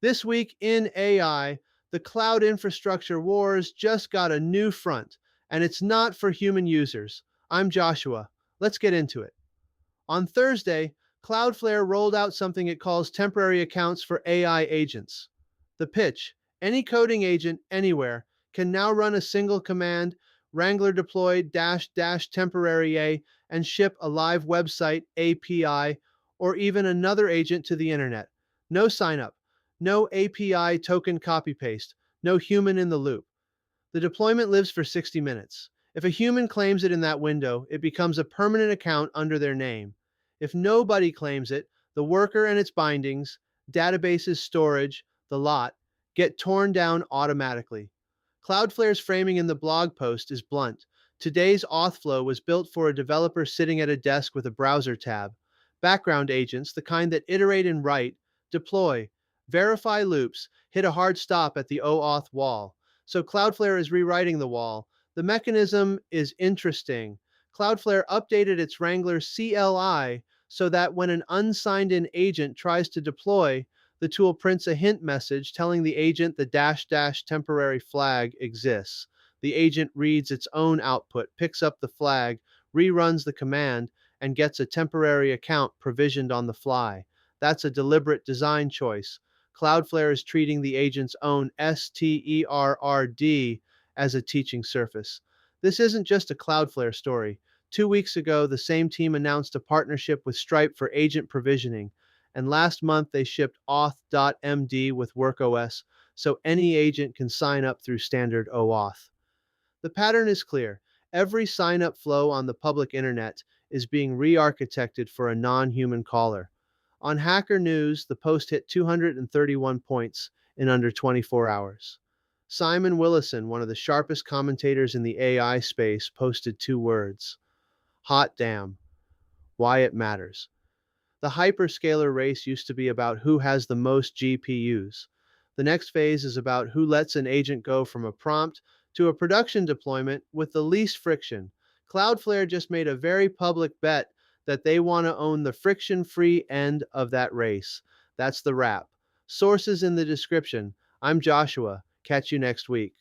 This week in AI, the cloud infrastructure wars just got a new front, and it's not for human users. I'm Joshua. Let's get into it. On Thursday, Cloudflare rolled out something it calls temporary accounts for AI agents. The pitch: any coding agent anywhere can now run a single command, Wrangler deploy dash dash temporary A, and ship a live website API or even another agent to the internet. No sign up, no API token copy paste, no human in the loop. The deployment lives for 60 minutes. If a human claims it in that window, it becomes a permanent account under their name. If nobody claims it, the worker and its bindings, databases, storage, the lot, get torn down automatically. Cloudflare's framing in the blog post is blunt. Today's auth flow was built for a developer sitting at a desk with a browser tab. Background agents, the kind that iterate and write, deploy, verify loops, hit a hard stop at the OAuth wall. So Cloudflare is rewriting the wall. The mechanism is interesting. Cloudflare updated its Wrangler CLI so that when an unsigned in agent tries to deploy, the tool prints a hint message telling the agent the dash dash temporary flag exists. The agent reads its own output, picks up the flag, reruns the command, and gets a temporary account provisioned on the fly. That's a deliberate design choice. Cloudflare is treating the agent's own STERRD as a teaching surface. This isn't just a Cloudflare story. 2 weeks ago, the same team announced a partnership with Stripe for agent provisioning, and last month they shipped auth.md with WorkOS so any agent can sign up through standard OAuth. The pattern is clear. Every sign up flow on the public internet is being re architected for a non human caller. On Hacker News, the post hit 231 points in under 24 hours. Simon Willison, one of the sharpest commentators in the AI space, posted 2 words: hot damn, why it matters. The hyperscaler race used to be about who has the most GPUs. The next phase is about who lets an agent go from a prompt to a production deployment with the least friction. Cloudflare just made a very public bet that they want to own the friction free end of that race. That's the wrap. Sources in the description. I'm Joshua. Catch you next week.